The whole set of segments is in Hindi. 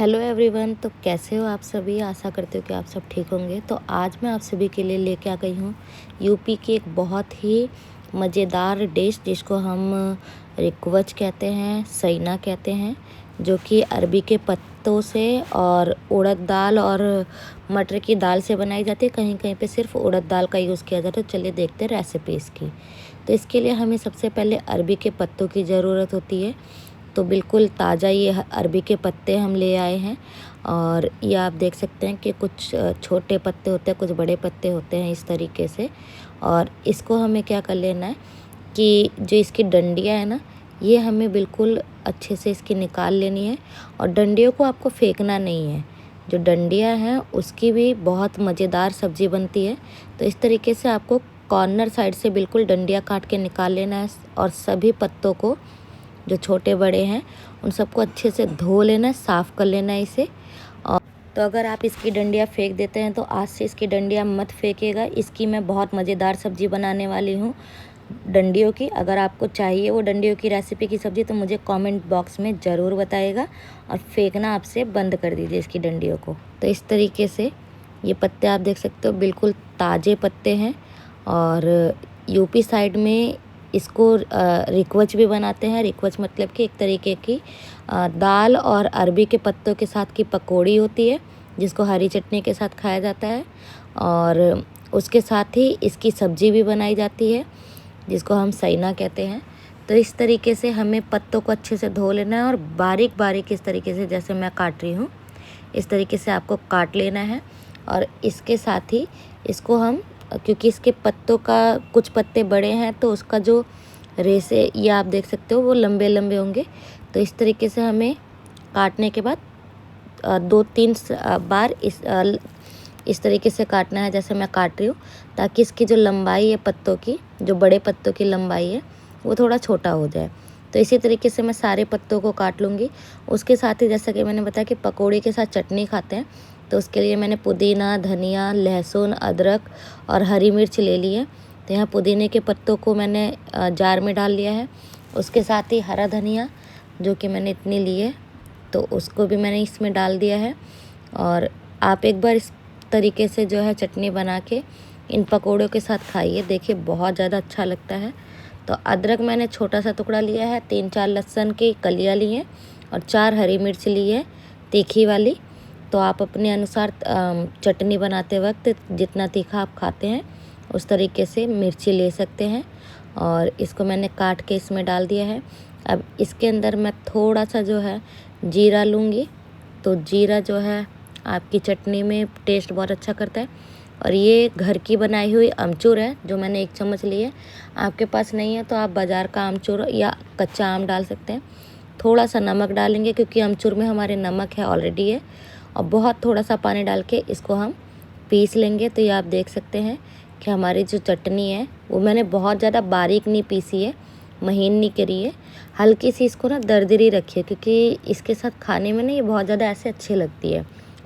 Hello everyone. तो कैसे हो आप सभी। आशा करते हो कि आप सब ठीक होंगे। तो आज मैं आप सभी के लिए लेके आ गई हूँ यूपी की एक बहुत ही मज़ेदार डिश जिसको हम रिकवच कहते हैं, सैना कहते हैं, जो कि अरबी के पत्तों से और उड़द दाल और मटर की दाल से बनाई जाती है। कहीं कहीं पे सिर्फ उड़द दाल का यूज़ किया जाता है। तो चलिए देखते हैं रेसिपी इसकी। तो इसके लिए हमें सबसे पहले अरबी के पत्तों की ज़रूरत होती है। तो बिल्कुल ताज़ा ये अरबी के पत्ते हम ले आए हैं। और ये आप देख सकते हैं कि कुछ छोटे पत्ते होते हैं, कुछ बड़े पत्ते होते हैं इस तरीके से। और इसको हमें क्या कर लेना है कि जो इसकी डंडियाँ है ना, ये हमें बिल्कुल अच्छे से इसकी निकाल लेनी है। और डंडियों को आपको फेंकना नहीं है। जो डंडियाँ हैं उसकी भी बहुत मज़ेदार सब्ज़ी बनती है। तो इस तरीके से आपको कॉर्नर साइड से बिल्कुल डंडियाँ काट के निकाल लेना है। और सभी पत्तों को जो छोटे बड़े हैं उन सबको अच्छे से धो लेना है, साफ़ कर लेना है इसे। और तो अगर आप इसकी डंडियाँ फेंक देते हैं तो आज से इसकी डंडियाँ मत फेंकिएगा। इसकी मैं बहुत मज़ेदार सब्ज़ी बनाने वाली हूँ डंडियों की। अगर आपको चाहिए वो डंडियों की रेसिपी की सब्ज़ी तो मुझे कमेंट बॉक्स में ज़रूर बताइएगा। और फेंकना आपसे बंद कर दीजिए इसकी डंडियों को। तो इस तरीके से ये पत्ते आप देख सकते हो बिल्कुल ताज़े पत्ते हैं। और यूपी साइड में इसको रिकवच भी बनाते हैं। रिकवच मतलब कि एक तरीके की दाल और अरबी के पत्तों के साथ की पकौड़ी होती है, जिसको हरी चटनी के साथ खाया जाता है। और उसके साथ ही इसकी सब्ज़ी भी बनाई जाती है, जिसको हम सैना कहते हैं। तो इस तरीके से हमें पत्तों को अच्छे से धो लेना है और बारीक बारीक इस तरीके से, जैसे मैं काट रही हूँ इस तरीके से आपको काट लेना है। और इसके साथ ही इसको हम, क्योंकि इसके पत्तों का कुछ पत्ते बड़े हैं तो उसका जो रेशे ये आप देख सकते हो वो लंबे लंबे होंगे। तो इस तरीके से हमें काटने के बाद 2-3 बार इस तरीके से काटना है, जैसे मैं काट रही हूँ, ताकि इसकी जो लंबाई है पत्तों की, जो बड़े पत्तों की लंबाई है वो थोड़ा छोटा हो जाए। तो इसी तरीके से मैं सारे पत्तों को काट लूँगी। उसके साथ ही जैसा कि मैंने बताया कि पकौड़े के साथ चटनी खाते हैं, तो उसके लिए मैंने पुदीना, धनिया, लहसुन, अदरक और हरी मिर्च ले ली है। तो यहाँ पुदीने के पत्तों को मैंने जार में डाल लिया है। उसके साथ ही हरा धनिया जो कि मैंने इतनी ली है, तो उसको भी मैंने इसमें डाल दिया है। और आप एक बार इस तरीके से जो है चटनी बना के इन पकौड़ों के साथ खाइए, देखिए बहुत ज़्यादा अच्छा लगता है। तो अदरक मैंने छोटा सा टुकड़ा लिया है, 3-4 लहसुन की कलियाँ ली हैं और 4 हरी मिर्च ली है तीखी वाली। तो आप अपने अनुसार चटनी बनाते वक्त जितना तीखा आप खाते हैं उस तरीके से मिर्ची ले सकते हैं। और इसको मैंने काट के इसमें डाल दिया है। अब इसके अंदर मैं थोड़ा सा जो है जीरा लूँगी। तो जीरा जो है आपकी चटनी में टेस्ट बहुत अच्छा करता है। और ये घर की बनाई हुई अमचूर है जो मैंने 1 चम्मच ली है। आपके पास नहीं है तो आप बाज़ार का अमचूर या कच्चा आम डाल सकते हैं। थोड़ा सा नमक डालेंगे क्योंकि अमचूर में हमारे नमक है ऑलरेडी है। और बहुत थोड़ा सा पानी डाल के इसको हम पीस लेंगे। तो ये आप देख सकते हैं कि हमारी जो चटनी है वो मैंने बहुत ज़्यादा बारीक नहीं पीसी है, महीन नहीं करी है, हल्की सी इसको ना दरदरी रखी है, क्योंकि इसके साथ खाने में ना ये बहुत ज़्यादा ऐसे अच्छी लगती है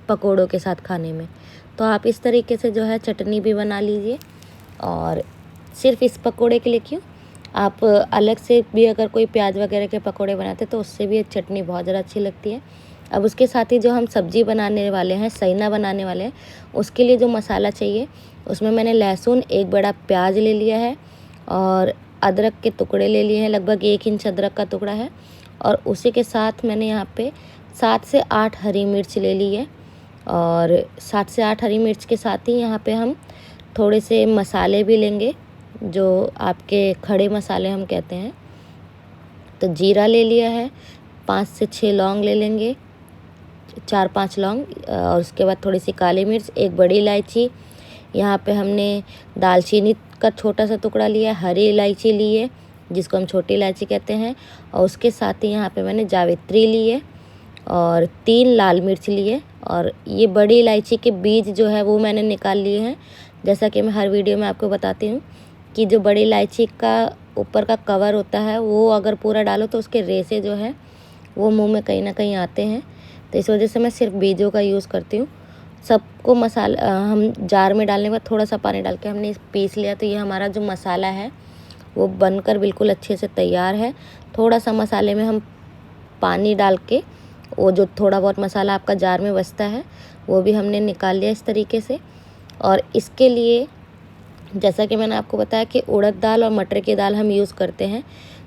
पकोड़ों के साथ खाने में। तो आप इस तरीके से जो है चटनी भी बना लीजिए। और सिर्फ इस पकोड़े के लिए क्यों, आप अलग से भी अगर कोई प्याज वगैरह के पकोड़े बनाते तो उससे भी चटनी बहुत ज़्यादा अच्छी लगती है। अब उसके साथ ही जो हम सब्ज़ी बनाने वाले हैं, सैना बनाने वाले हैं, उसके लिए जो मसाला चाहिए उसमें मैंने लहसुन, 1 बड़ा प्याज ले लिया है और अदरक के टुकड़े ले लिए हैं, लगभग 1 इंच अदरक का टुकड़ा है। और उसी के साथ मैंने यहाँ पे 7 से 8 हरी मिर्च ले ली है। और 7 से 8 हरी मिर्च के साथ ही यहाँ पे हम थोड़े से मसाले भी लेंगे, जो आपके खड़े मसाले हम कहते हैं। तो जीरा ले लिया है, 5 से 6 लौंग ले लेंगे, 4-5 लौंग, और उसके बाद थोड़ी सी काली मिर्च, 1 बड़ी इलायची। यहाँ पे हमने दालचीनी का छोटा सा टुकड़ा लिया है, हरी इलायची ली है जिसको हम छोटी इलायची कहते हैं। और उसके साथ ही यहाँ पे मैंने जावित्री ली है और 3 लाल मिर्च लिए। और ये बड़ी इलायची के बीज जो है वो मैंने निकाल लिए हैं। जैसा कि मैं हर वीडियो में आपको बताती हूँ कि जो बड़ी इलायची का ऊपर का कवर होता है वो अगर पूरा डालो तो उसके रेशे जो है वो मुंह में कहीं ना कहीं आते हैं। तो इस वजह से मैं सिर्फ बीजों का यूज़ करती हूँ। सबको मसाला हम जार में डालने के बाद थोड़ा सा पानी डाल के हमने पीस लिया। तो ये हमारा जो मसाला है वो बनकर बिल्कुल अच्छे से तैयार है। थोड़ा सा मसाले में हम पानी डाल के वो जो थोड़ा बहुत मसाला आपका जार में बचता है वो भी हमने निकाल लिया इस तरीके से। और इसके लिए जैसा कि मैंने आपको बताया कि उड़द दाल और मटर की दाल हम यूज़ करते हैं,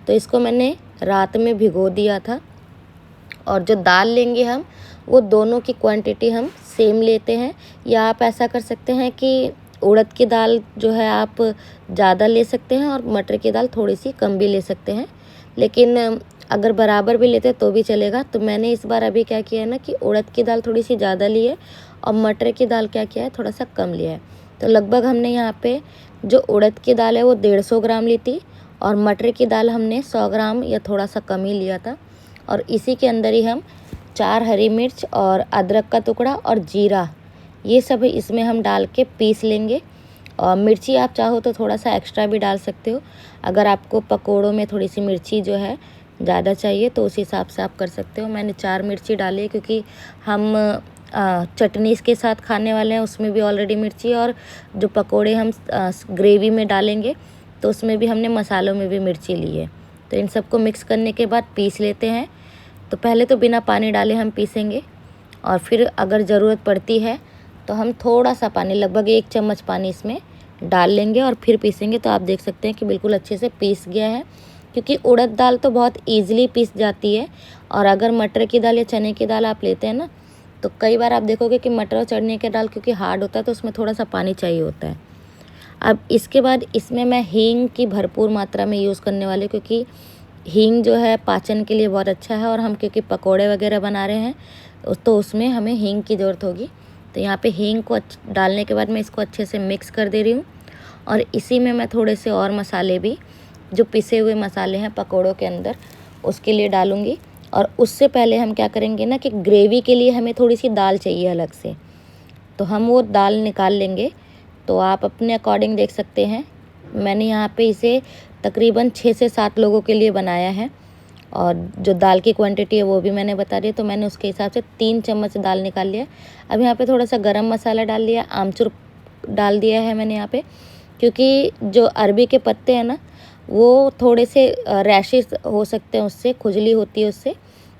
तो इसको मैंने रात में भिगो दिया था। और जो दाल लेंगे हम, वो दोनों की क्वांटिटी हम सेम लेते हैं। या आप ऐसा कर सकते हैं कि उड़द की दाल जो है आप ज़्यादा ले सकते हैं और मटर की दाल थोड़ी सी कम भी ले सकते हैं, लेकिन अगर बराबर भी लेते तो भी चलेगा। तो मैंने इस बार अभी क्या किया है ना कि उड़द की दाल थोड़ी सी ज़्यादा ली है और मटर की दाल क्या किया है, थोड़ा सा कम लिया है। तो लगभग हमने यहाँ पे जो उड़द की दाल है वो 150 ग्राम ली थी और मटर की दाल हमने 100 ग्राम या थोड़ा सा कम ही लिया था। और इसी के अंदर ही हम 4 हरी मिर्च और अदरक का टुकड़ा और जीरा, ये सब इसमें हम डाल के पीस लेंगे। और मिर्ची आप चाहो तो थोड़ा सा एक्स्ट्रा भी डाल सकते हो। अगर आपको पकोड़ों में थोड़ी सी मिर्ची जो है ज़्यादा चाहिए तो उस हिसाब से आप कर सकते हो। मैंने 4 मिर्ची डाली है क्योंकि हम चटनी के साथ खाने वाले हैं, उसमें भी ऑलरेडी मिर्ची, और जो पकोड़े हम ग्रेवी में डालेंगे तो उसमें भी हमने मसालों में भी मिर्ची ली है। तो इन सबको मिक्स करने के बाद पीस लेते हैं। तो पहले तो बिना पानी डाले हम पीसेंगे और फिर अगर ज़रूरत पड़ती है तो हम थोड़ा सा पानी, लगभग 1 चम्मच पानी इसमें डाल लेंगे और फिर पीसेंगे। तो आप देख सकते हैं कि बिल्कुल अच्छे से पीस गया है, क्योंकि उड़द दाल तो बहुत ईज़िली पीस जाती है। और अगर मटर की दाल या चने की दाल आप लेते हैं ना, तो कई बार आप देखोगे कि मटर और चने की दाल क्योंकि हार्ड होता है तो उसमें थोड़ा सा पानी चाहिए होता है। अब इसके बाद इसमें मैं हींग की भरपूर मात्रा में यूज़ करने वाली हूँ, क्योंकि हींग जो है पाचन के लिए बहुत अच्छा है। और हम क्योंकि पकोड़े वगैरह बना रहे हैं तो उसमें हमें हींग की ज़रूरत होगी। तो यहाँ पे हींग को डालने के बाद मैं इसको अच्छे से मिक्स कर दे रही हूँ। और इसी में मैं थोड़े से और मसाले भी, जो पिसे हुए मसाले हैं पकोड़ों के अंदर, उसके लिए डालूँगी। और उससे पहले हम क्या करेंगे ना कि ग्रेवी के लिए हमें थोड़ी सी दाल चाहिए अलग से, तो हम वो दाल निकाल लेंगे। तो आप अपने अकॉर्डिंग देख सकते हैं, मैंने यहाँ पे इसे तकरीबन 6 से 7 लोगों के लिए बनाया है। और जो दाल की क्वांटिटी है वो भी मैंने बता दी है, तो मैंने उसके हिसाब से 3 चम्मच दाल निकाल लिया। अब यहाँ पे थोड़ा सा गरम मसाला डाल लिया, आमचूर डाल दिया है मैंने यहाँ पे, क्योंकि जो अरबी के पत्ते हैं ना वो थोड़े से रैशेस हो सकते हैं, उससे खुजली होती है उससे,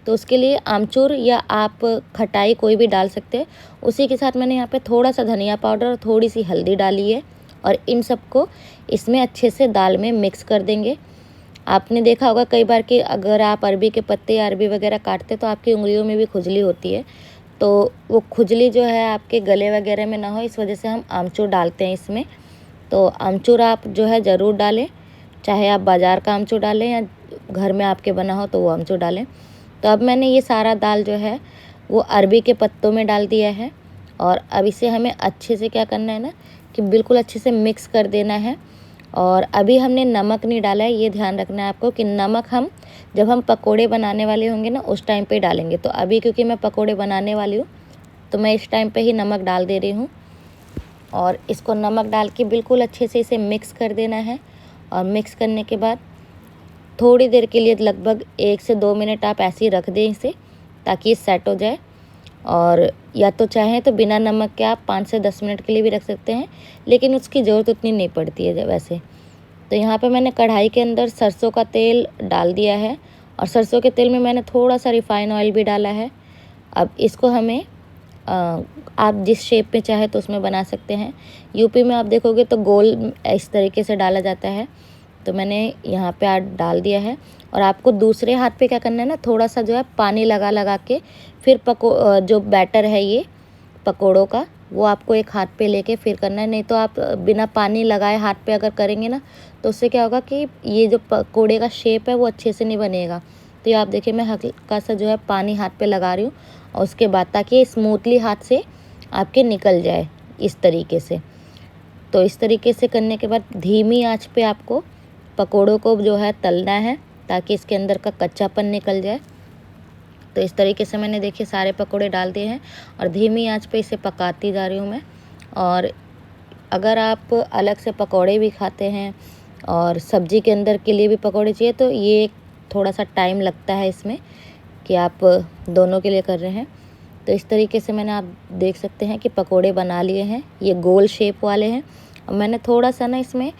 तो उसके लिए आमचूर या आप खटाई कोई भी डाल सकते हैं। उसी के साथ मैंने यहाँ पे थोड़ा सा धनिया पाउडर और थोड़ी सी हल्दी डाली है। और इन सबको इसमें अच्छे से दाल में मिक्स कर देंगे। आपने देखा होगा कई बार कि अगर आप अरबी के पत्ते या अरबी वगैरह काटते तो आपकी उंगलियों में भी खुजली होती है, तो वो खुजली जो है आपके गले वगैरह में ना हो, इस वजह से हम आमचूर डालते हैं इसमें। तो आमचूर आप जो है ज़रूर डालें, चाहे आप बाज़ार का आमचूर डालें या घर में आपके बना हो तो वो आमचूर डालें। तो अब मैंने ये सारा दाल जो है वो अरबी के पत्तों में डाल दिया है। और अब इसे हमें अच्छे से क्या करना है ना कि बिल्कुल अच्छे से मिक्स कर देना है। और अभी हमने नमक नहीं डाला है, ये ध्यान रखना है आपको कि नमक हम जब हम पकोड़े बनाने वाले होंगे ना उस टाइम पे डालेंगे। तो अभी क्योंकि मैं पकोड़े बनाने वाली हूँ तो मैं इस टाइम पे ही नमक डाल दे रही हूँ। और इसको नमक डाल के बिल्कुल अच्छे से इसे मिक्स कर देना है। और मिक्स करने के बाद थोड़ी देर के लिए, लगभग 1 से 2 मिनट आप ऐसे ही रख दें इसे, ताकि ये सेट हो जाए। और या तो चाहें तो बिना नमक के आप 5 से 10 मिनट के लिए भी रख सकते हैं, लेकिन उसकी ज़रूरत उतनी नहीं पड़ती है वैसे। तो यहाँ पे मैंने कढ़ाई के अंदर सरसों का तेल डाल दिया है और सरसों के तेल में मैंने थोड़ा सा रिफ़ाइन ऑयल भी डाला है। अब इसको हमें आप जिस शेप में चाहे तो उसमें बना सकते हैं। यूपी में आप देखोगे तो गोल इस तरीके से डाला जाता है, तो मैंने यहाँ पे आज डाल दिया है। और आपको दूसरे हाथ पे क्या करना है ना, थोड़ा सा जो है पानी लगा लगा के फिर जो बैटर है ये पकोड़ों का, वो आपको एक हाथ पे लेके फिर करना है। नहीं तो आप बिना पानी लगाए हाथ पे अगर करेंगे ना तो उससे क्या होगा कि ये जो पकोड़े का शेप है वो अच्छे से नहीं बनेगा। तो ये आप देखिए मैं हल्का सा जो है पानी हाथ पे लगा रही हूँ, और उसके बाद ताकि स्मूथली हाथ से आपके निकल जाए इस तरीके से। तो इस तरीके से करने के बाद धीमी आंच पे आपको पकोड़ों को जो है तलना है, ताकि इसके अंदर का कच्चापन निकल जाए। तो इस तरीके से मैंने देखिए सारे पकोड़े डाल दिए हैं और धीमी आंच पे इसे पकाती जा रही हूँ मैं। और अगर आप अलग से पकोड़े भी खाते हैं और सब्ज़ी के अंदर के लिए भी पकोड़े चाहिए तो ये थोड़ा सा टाइम लगता है इसमें कि आप दोनों के लिए कर रहे हैं। तो इस तरीके से मैंने, आप देख सकते हैं कि पकोड़े बना लिए हैं, ये गोल शेप वाले हैं। और मैंने थोड़ा सा ना इसमें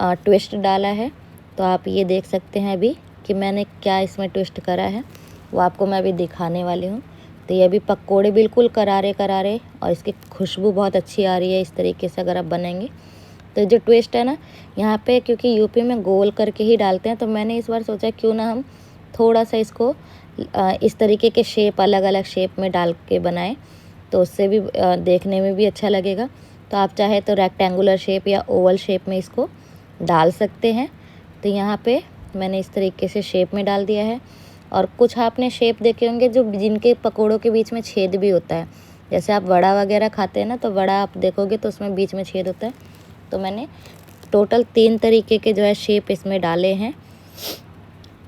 ट्विस्ट डाला है, तो आप ये देख सकते हैं अभी कि मैंने क्या इसमें ट्विस्ट करा है, वो आपको मैं अभी दिखाने वाली हूँ। तो ये अभी पकोड़े बिल्कुल करारे करारे और इसकी खुशबू बहुत अच्छी आ रही है। इस तरीके से अगर आप बनाएंगे तो जो ट्विस्ट है ना यहाँ पे, क्योंकि यूपी में गोल करके ही डालते हैं, तो मैंने इस बार सोचा क्यों ना हम थोड़ा सा इसको इस तरीके के शेप, अलग अलग शेप में डाल के बनाएं, तो उससे भी देखने में भी अच्छा लगेगा। तो आप चाहे तो रेक्टेंगुलर शेप या ओवल शेप में इसको डाल सकते हैं। तो यहाँ पे मैंने इस तरीके से शेप में डाल दिया है। और कुछ आपने शेप देखे होंगे जो जिनके पकोड़ों के बीच में छेद भी होता है, जैसे आप वड़ा वगैरह खाते हैं ना, तो वड़ा आप देखोगे तो उसमें बीच में छेद होता है। तो मैंने टोटल 3 तरीके के जो है शेप इसमें डाले हैं।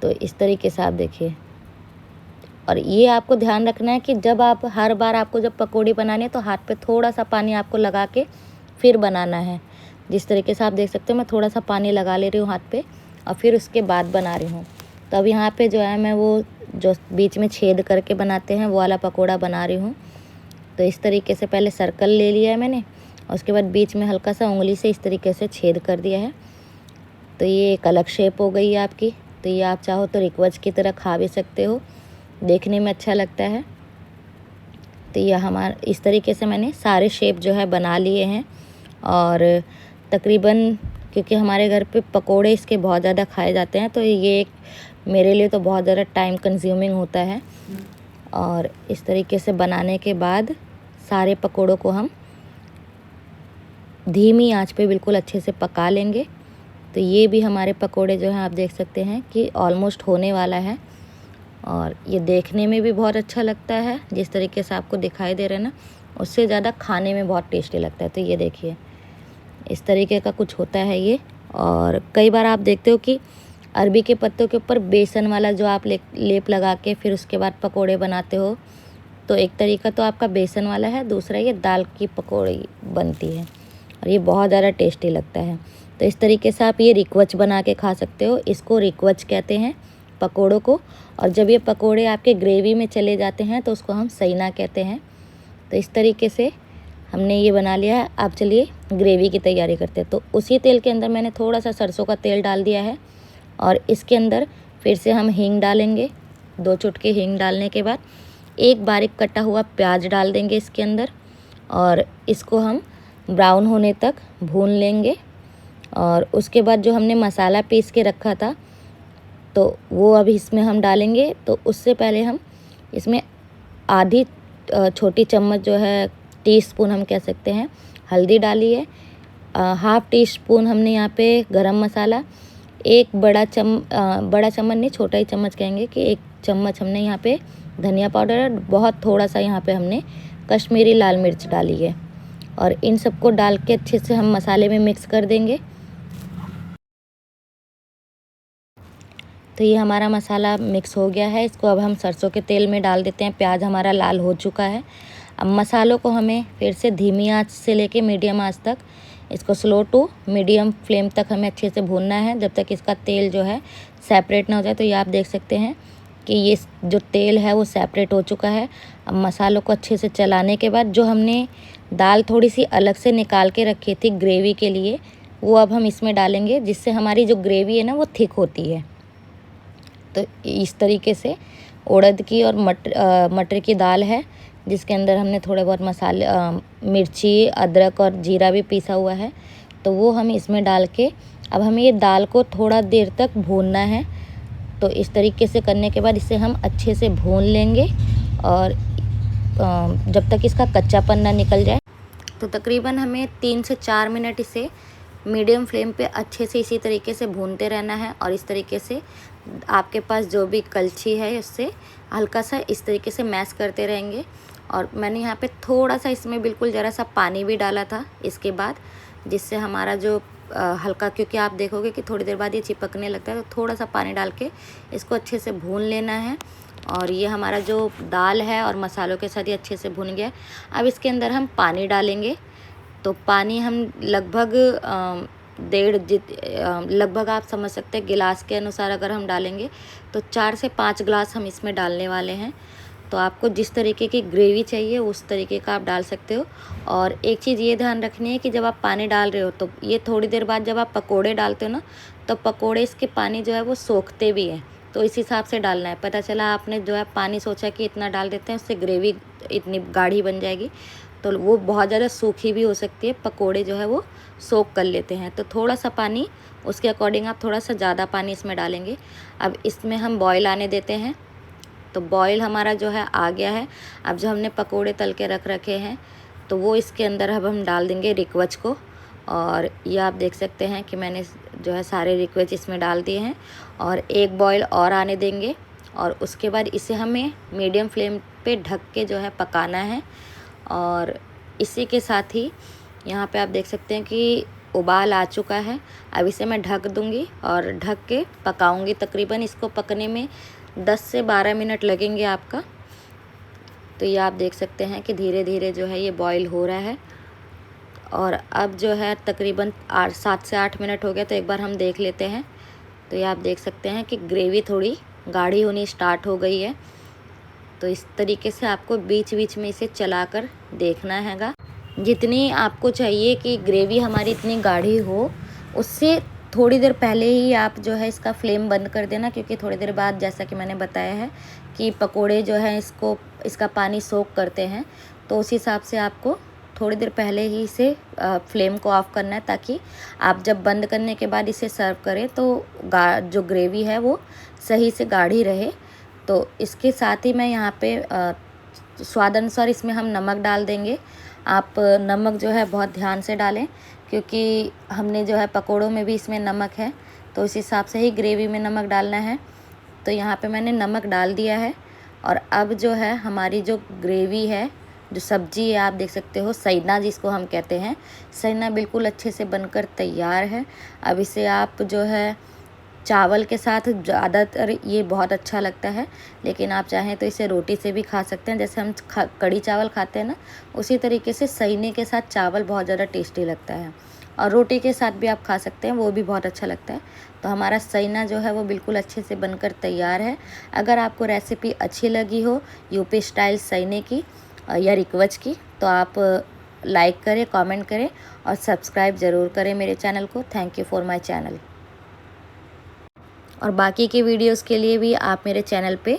तो इस तरीके से आप देखिए। और ये आपको ध्यान रखना है कि जब आप हर बार आपको जब पकौड़ी बनानी है तो हाथ पे थोड़ा सा पानी आपको लगा के फिर बनाना है। जिस तरीके से आप देख सकते हो मैं थोड़ा सा पानी लगा ले रही हूँ हाथ पे और फिर उसके बाद बना रही हूँ। तो अब यहाँ पे जो है मैं वो जो बीच में छेद करके बनाते हैं वो वाला पकौड़ा बना रही हूँ। तो इस तरीके से पहले सर्कल ले लिया है मैंने और उसके बाद बीच में हल्का सा उंगली से इस तरीके से छेद कर दिया है। तो ये एक अलग शेप हो गई है आपकी। तो ये आप चाहो तो रिक्वच की तरह खा भी सकते हो, देखने में अच्छा लगता है। तो ये हमारा इस तरीके से मैंने सारे शेप जो है बना लिए हैं। और तकरीबन क्योंकि हमारे घर पे पकोड़े इसके बहुत ज़्यादा खाए जाते हैं, तो ये एक मेरे लिए तो बहुत ज़्यादा टाइम कंज्यूमिंग होता है। और इस तरीके से बनाने के बाद सारे पकोड़ों को हम धीमी आंच पे बिल्कुल अच्छे से पका लेंगे। तो ये भी हमारे पकोड़े जो हैं आप देख सकते हैं कि ऑलमोस्ट होने वाला है। और ये देखने में भी बहुत अच्छा लगता है, जिस तरीके से आपको दिखाई दे रहा है ना, उससे ज़्यादा खाने में बहुत टेस्टी लगता है। तो ये देखिए इस तरीके का कुछ होता है ये। और कई बार आप देखते हो कि अरबी के पत्तों के ऊपर बेसन वाला जो आप लेप लगा के फिर उसके बाद पकोड़े बनाते हो, तो एक तरीका तो आपका बेसन वाला है, दूसरा ये दाल की पकौड़ी बनती है और ये बहुत ज़्यादा टेस्टी लगता है। तो इस तरीके से आप ये रिक्वच बना के खा सकते हो। इसको रिक्वच कहते हैं पकोड़ों को। और जब ये पकोड़े आपके ग्रेवी में चले जाते हैं तो उसको हम सईना कहते हैं। तो इस तरीके से हमने ये बना लिया है। अब चलिए ग्रेवी की तैयारी करते हैं। तो उसी तेल के अंदर मैंने थोड़ा सा सरसों का तेल डाल दिया है और इसके अंदर फिर से हम हींग डालेंगे। 2 चुटकी हींग डालने के बाद एक बारीक कटा हुआ प्याज डाल देंगे इसके अंदर और इसको हम ब्राउन होने तक भून लेंगे। और उसके बाद जो हमने मसाला पीस के रखा था तो वो अभी इसमें हम डालेंगे। तो उससे पहले हम इसमें आधी छोटी चम्मच जो है टीस्पून हम कह सकते हैं हल्दी डाली है। हाफ़ टी स्पून हमने यहाँ पे गरम मसाला, एक बड़ा चम्मच नहीं, छोटा ही चम्मच कहेंगे कि 1 चम्मच हमने यहाँ पे धनिया पाउडर है। बहुत थोड़ा सा यहाँ पे हमने कश्मीरी लाल मिर्च डाली है। और इन सबको डाल के अच्छे से हम मसाले में मिक्स कर देंगे। तो ये हमारा मसाला मिक्स हो गया है। इसको अब हम सरसों के तेल में डाल देते हैं। प्याज हमारा लाल हो चुका है। अब मसालों को हमें फिर से धीमी आंच से लेके मीडियम आंच तक, इसको स्लो टू मीडियम फ्लेम तक हमें अच्छे से भूनना है, जब तक इसका तेल जो है सेपरेट ना हो जाए। तो ये आप देख सकते हैं कि ये जो तेल है वो सेपरेट हो चुका है। अब मसालों को अच्छे से चलाने के बाद जो हमने दाल थोड़ी सी अलग से निकाल के रखी थी ग्रेवी के लिए, वो अब हम इसमें डालेंगे, जिससे हमारी जो ग्रेवी है ना वो थिक होती है। तो इस तरीके से उड़द की और मटर की दाल है, जिसके अंदर हमने थोड़े बहुत मसाले, मिर्ची, अदरक और जीरा भी पीसा हुआ है। तो वो हम इसमें डाल के अब हमें ये दाल को थोड़ा देर तक भूनना है। तो इस तरीके से करने के बाद इसे हम अच्छे से भून लेंगे और जब तक इसका कच्चापन ना निकल जाए। तो तकरीबन हमें 3 से 4 मिनट इसे मीडियम फ्लेम पे अच्छे से इसी तरीके से भूनते रहना है। और इस तरीके से आपके पास जो भी कलछी है उससे हल्का सा इस तरीके से मैश करते रहेंगे। और मैंने यहाँ पे थोड़ा सा इसमें बिल्कुल ज़रा सा पानी भी डाला था इसके बाद, जिससे हमारा जो हल्का, क्योंकि आप देखोगे कि थोड़ी देर बाद ये चिपकने लगता है, तो थोड़ा सा पानी डाल के इसको अच्छे से भून लेना है। और ये हमारा जो दाल है और मसालों के साथ ये अच्छे से भुन गया। अब इसके अंदर हम पानी डालेंगे। तो पानी हम लगभग लगभग आप समझ सकते हैं गिलास के अनुसार अगर हम डालेंगे तो 4 से 5 गिलास हम इसमें डालने वाले हैं। तो आपको जिस तरीके की ग्रेवी चाहिए उस तरीके का आप डाल सकते हो। और एक चीज़ ये ध्यान रखनी है कि जब आप पानी डाल रहे हो तो ये थोड़ी देर बाद जब आप पकोड़े डालते हो ना, तो पकोड़े इसके पानी जो है वो सोखते भी हैं। तो इस हिसाब से डालना है। पता चला आपने जो है पानी सोचा कि इतना डाल देते हैं, उससे ग्रेवी इतनी गाढ़ी बन जाएगी, तो वो बहुत ज़्यादा सूखी भी हो सकती है, पकोड़े जो है वो सोख कर लेते हैं। तो थोड़ा सा पानी उसके अकॉर्डिंग आप थोड़ा सा ज़्यादा पानी इसमें डालेंगे। अब इसमें हम बॉयल आने देते हैं। तो बॉयल हमारा जो है आ गया है। अब जो हमने पकोड़े तल के रख रखे हैं तो वो इसके अंदर अब हम डाल देंगे रिकवच को। और ये आप देख सकते हैं कि मैंने जो है सारे रिकवच इसमें डाल दिए हैं और एक बॉयल और आने देंगे। और उसके बाद इसे हमें मीडियम फ्लेम पे ढक के जो है पकाना है। और इसी के साथ ही यहाँ पे आप देख सकते हैं कि उबाल आ चुका है। अब इसे मैं ढक दूँगी और ढक के पकाऊँगी। तकरीबन इसको पकने में 10 से 12 मिनट लगेंगे आपका। तो ये आप देख सकते हैं कि धीरे धीरे जो है ये बॉईल हो रहा है। और अब जो है तकरीबन 7 से 8 मिनट हो गए, तो एक बार हम देख लेते हैं। तो ये आप देख सकते हैं कि ग्रेवी थोड़ी गाढ़ी होनी स्टार्ट हो गई है। तो इस तरीके से आपको बीच बीच में इसे चलाकर देखना हैगा। जितनी आपको चाहिए कि ग्रेवी हमारी इतनी गाढ़ी हो, उससे थोड़ी देर पहले ही आप जो है इसका फ्लेम बंद कर देना, क्योंकि थोड़ी देर बाद जैसा कि मैंने बताया है कि पकोड़े जो है इसका पानी सोख करते हैं। तो उस हिसाब से आपको थोड़ी देर पहले ही इसे फ्लेम को ऑफ़ करना है, ताकि आप जब बंद करने के बाद इसे सर्व करें तो जो ग्रेवी है वो सही से गाढ़ी रहे। तो इसके साथ ही मैं यहाँ पे स्वाद अनुसार इसमें हम नमक डाल देंगे। आप नमक जो है बहुत ध्यान से डालें, क्योंकि हमने जो है पकोड़ों में भी इसमें नमक है, तो इस हिसाब से ही ग्रेवी में नमक डालना है। तो यहाँ पे मैंने नमक डाल दिया है। और अब जो है हमारी जो ग्रेवी है, जो सब्जी है, आप देख सकते हो सैना जिसको हम कहते हैं, सैना बिल्कुल अच्छे से बनकर तैयार है। अब इसे आप जो है चावल के साथ, ज़्यादातर ये बहुत अच्छा लगता है, लेकिन आप चाहें तो इसे रोटी से भी खा सकते हैं। जैसे हम कड़ी चावल खाते हैं ना, उसी तरीके से सैने के साथ चावल बहुत ज़्यादा टेस्टी लगता है। और रोटी के साथ भी आप खा सकते हैं, वो भी बहुत अच्छा लगता है। तो हमारा सैना जो है वो बिल्कुल अच्छे से बनकर तैयार है। अगर आपको रेसिपी अच्छी लगी हो यूपी स्टाइल सैने की या रिकवच की, तो आप लाइक करें, कमेंट करें और सब्सक्राइब ज़रूर करें मेरे चैनल को। Thank you for my channel. और बाकी की वीडियोस के लिए भी आप मेरे चैनल पे